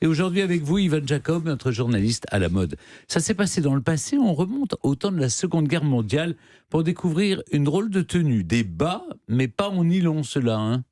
Et aujourd'hui avec vous, Yvan Jacob, notre journaliste à la mode. Ça s'est passé dans le passé, on remonte au temps de la Seconde Guerre mondiale pour découvrir une drôle de tenue. Des bas, mais pas en nylon cela, hein.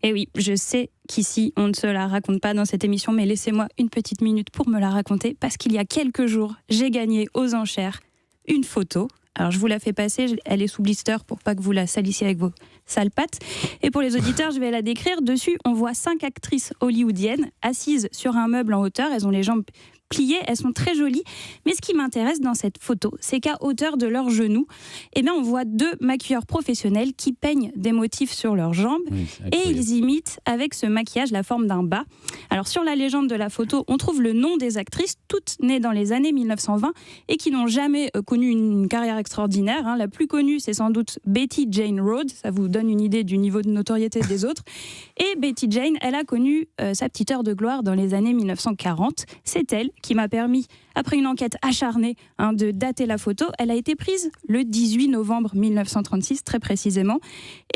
Et oui, je sais qu'ici, on ne se la raconte pas dans cette émission, mais laissez-moi une petite minute pour me la raconter, parce qu'il y a quelques jours, j'ai gagné aux enchères une photo. Alors, je vous la fais passer, elle est sous blister pour pas que vous la salissiez avec vos sales pattes. Et pour les auditeurs, je vais la décrire. Dessus, on voit 5 actrices hollywoodiennes assises sur un meuble en hauteur. Elles ont les jambes pliées, elles sont très jolies. Mais ce qui m'intéresse dans cette photo, c'est qu'à hauteur de leurs genoux, eh bien, on voit 2 maquilleurs professionnels qui peignent des motifs sur leurs jambes. Oui, et ils imitent avec ce maquillage la forme d'un bas. Alors, sur la légende de la photo, on trouve le nom des actrices, toutes nées dans les années 1920 et qui n'ont jamais connu une carrière extraordinaire. Hein. La plus connue, c'est sans doute Betty Jane Rhodes. Ça vous donne une idée du niveau de notoriété des autres. Et Betty Jane, elle a connu sa petite heure de gloire dans les années 1940. C'est elle qui m'a permis, après une enquête acharnée, de dater la photo. Elle a été prise le 18 novembre 1936, très précisément,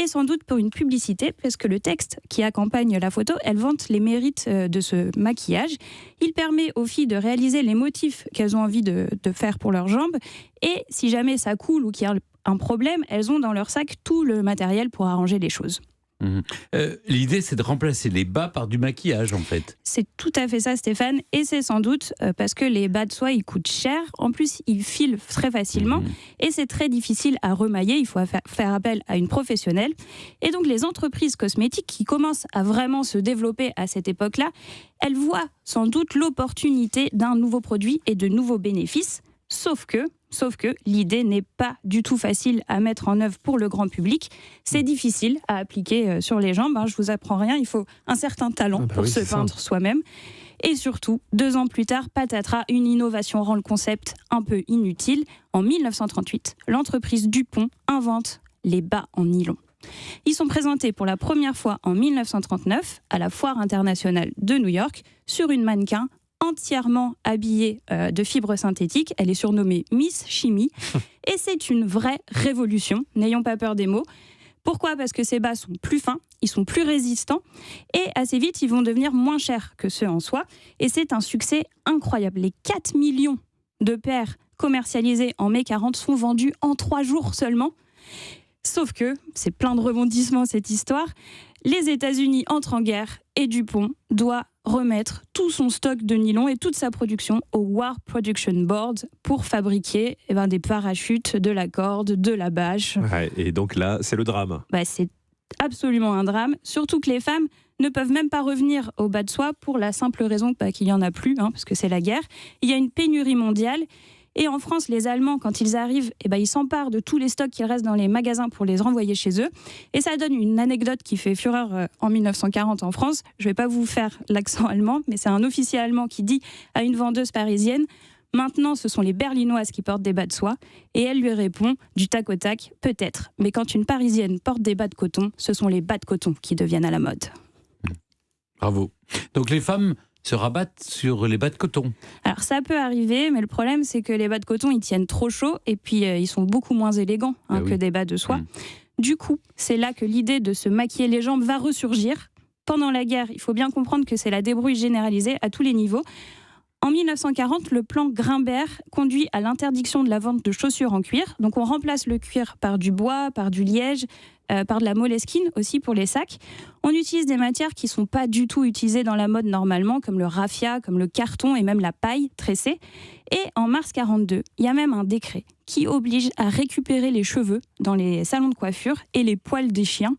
et sans doute pour une publicité, parce que le texte qui accompagne la photo, elle vante les mérites de ce maquillage. Il permet aux filles de réaliser les motifs qu'elles ont envie de faire pour leurs jambes, et si jamais ça coule ou qu'il y a un problème, elles ont dans leur sac tout le matériel pour arranger les choses. L'idée, c'est de remplacer les bas par du maquillage, en fait. C'est tout à fait ça, Stéphane, et c'est sans doute parce que les bas de soie, ils coûtent cher. En plus, ils filent très facilement, et c'est très difficile à remailler. Il faut faire appel à une professionnelle. Et donc, les entreprises cosmétiques qui commencent à vraiment se développer à cette époque-là, elles voient sans doute l'opportunité d'un nouveau produit et de nouveaux bénéfices. Sauf que l'idée n'est pas du tout facile à mettre en œuvre pour le grand public. C'est difficile à appliquer sur les jambes. Je vous apprends rien, il faut un certain talent pour se peindre soi-même. Et surtout, 2 ans plus tard, patatras, une innovation rend le concept un peu inutile. En 1938, l'entreprise Dupont invente les bas en nylon. Ils sont présentés pour la première fois en 1939 à la Foire internationale de New York sur une mannequin entièrement habillée de fibres synthétiques. Elle est surnommée Miss Chimie. Et c'est une vraie révolution, n'ayons pas peur des mots. Pourquoi ? Parce que ces bas sont plus fins, ils sont plus résistants et assez vite, ils vont devenir moins chers que ceux en soie. Et c'est un succès incroyable. Les 4 millions de paires commercialisées en mai 40 sont vendues en 3 jours seulement. Sauf que, c'est plein de rebondissements cette histoire, les États-Unis entrent en guerre et Dupont doit remettre tout son stock de nylon et toute sa production au War Production Board pour fabriquer des parachutes, de la corde, de la bâche. Ouais, et donc là, c'est le drame. C'est absolument un drame, surtout que les femmes ne peuvent même pas revenir au bas de soie pour la simple raison qu'il n'y en a plus, parce que c'est la guerre. Il y a une pénurie mondiale. Et en France, les Allemands, quand ils arrivent, ils s'emparent de tous les stocks qui restent dans les magasins pour les renvoyer chez eux. Et ça donne une anecdote qui fait fureur en 1940 en France. Je ne vais pas vous faire l'accent allemand, mais c'est un officier allemand qui dit à une vendeuse parisienne « Maintenant, ce sont les Berlinoises qui portent des bas de soie. » Et elle lui répond du tac au tac « Peut-être, mais quand une Parisienne porte des bas de coton, ce sont les bas de coton qui deviennent à la mode. » Bravo. Donc les femmes se rabattent sur les bas de coton. Alors ça peut arriver, mais le problème c'est que les bas de coton ils tiennent trop chaud et puis ils sont beaucoup moins élégants que des bas de soie. Du coup, c'est là que l'idée de se maquiller les jambes va ressurgir. Pendant la guerre, il faut bien comprendre que c'est la débrouille généralisée à tous les niveaux. En 1940, le plan Grimbert conduit à l'interdiction de la vente de chaussures en cuir. Donc on remplace le cuir par du bois, par du liège, par de la moleskine aussi pour les sacs. On utilise des matières qui ne sont pas du tout utilisées dans la mode normalement, comme le raffia, comme le carton et même la paille tressée. Et en mars 42, il y a même un décret qui oblige à récupérer les cheveux dans les salons de coiffure et les poils des chiens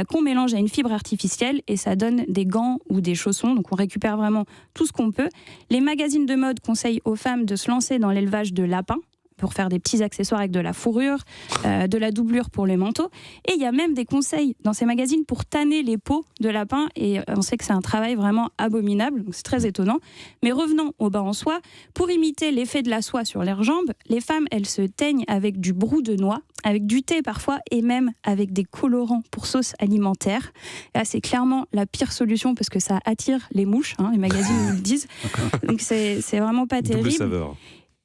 qu'on mélange à une fibre artificielle et ça donne des gants ou des chaussons. Donc on récupère vraiment tout ce qu'on peut. Les magazines de mode conseillent aux femmes de se lancer dans l'élevage de lapins pour faire des petits accessoires avec de la fourrure, de la doublure pour les manteaux. Et il y a même des conseils dans ces magazines pour tanner les peaux de lapin. Et on sait que c'est un travail vraiment abominable, donc c'est très étonnant. Mais revenons au bas en soie. Pour imiter l'effet de la soie sur leurs jambes, les femmes, elles se teignent avec du brou de noix, avec du thé parfois, et même avec des colorants pour sauce alimentaire. Là, c'est clairement la pire solution parce que ça attire les mouches, les magazines nous le disent. Donc c'est vraiment pas terrible. Double saveur.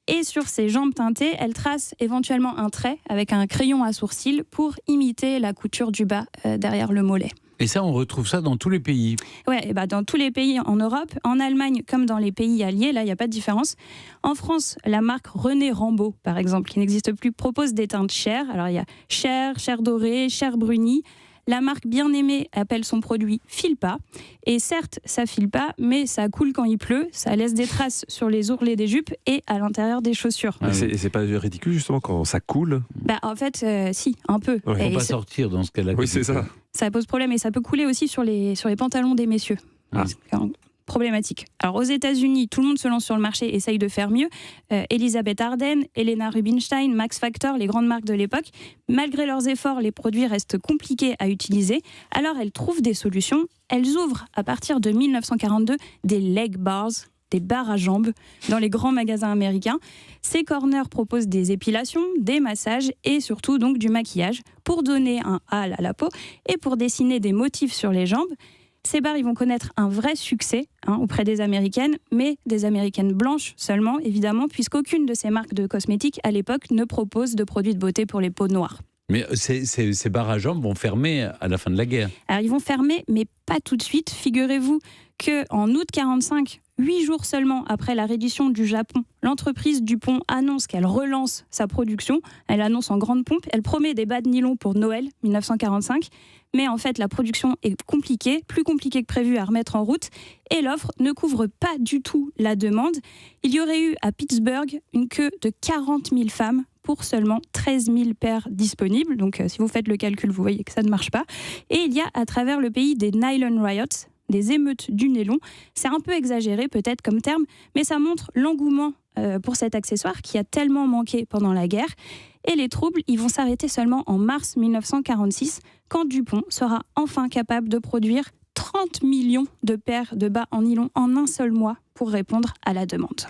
Et sur ses jambes teintées, elle trace éventuellement un trait avec un crayon à sourcils pour imiter la couture du bas derrière le mollet. Et ça, on retrouve ça dans tous les pays. Ouais, et dans tous les pays en Europe, en Allemagne comme dans les pays alliés, là, il n'y a pas de différence. En France, la marque René Rambaud, par exemple, qui n'existe plus, propose des teintes Cher. Alors, il y a Cher, Cher doré, Cher bruni. La marque bien aimée appelle son produit File pas. Et certes, ça file pas, mais ça coule quand il pleut, ça laisse des traces sur les ourlets des jupes et à l'intérieur des chaussures. Et c'est pas ridicule justement quand ça coule? En fait, si, un peu. Ouais. Il ne faut pas sortir dans ce cas-là. Oui, c'est ça. Ça pose problème et ça peut couler aussi sur les pantalons des messieurs. Ah. C'est problématique. Alors aux États-Unis, tout le monde se lance sur le marché, essaye de faire mieux. Elisabeth Arden, Helena Rubinstein, Max Factor, les grandes marques de l'époque, malgré leurs efforts, les produits restent compliqués à utiliser. Alors elles trouvent des solutions. Elles ouvrent à partir de 1942 des leg bars, des barres à jambes dans les grands magasins américains. Ces corners proposent des épilations, des massages et surtout donc du maquillage pour donner un hâle à la peau et pour dessiner des motifs sur les jambes. Ces bars, ils vont connaître un vrai succès auprès des Américaines, mais des Américaines blanches seulement, évidemment, puisqu'aucune de ces marques de cosmétiques, à l'époque, ne propose de produits de beauté pour les peaux noires. Mais ces bars à jambes vont fermer à la fin de la guerre. Alors, ils vont fermer, mais pas tout de suite. Figurez-vous qu'en août 1945, 8 jours seulement après la reddition du Japon, l'entreprise Dupont annonce qu'elle relance sa production. Elle annonce en grande pompe. Elle promet des bas de nylon pour Noël 1945. Mais en fait, la production est compliquée, plus compliquée que prévu à remettre en route. Et l'offre ne couvre pas du tout la demande. Il y aurait eu à Pittsburgh une queue de 40 000 femmes pour seulement 13 000 paires disponibles. Donc si vous faites le calcul, vous voyez que ça ne marche pas. Et il y a à travers le pays des Nylon Riots, des émeutes du nylon. C'est un peu exagéré peut-être comme terme, mais ça montre l'engouement pour cet accessoire qui a tellement manqué pendant la guerre. Et les troubles, ils vont s'arrêter seulement en mars 1946, quand Dupont sera enfin capable de produire 30 millions de paires de bas en nylon en un seul mois pour répondre à la demande.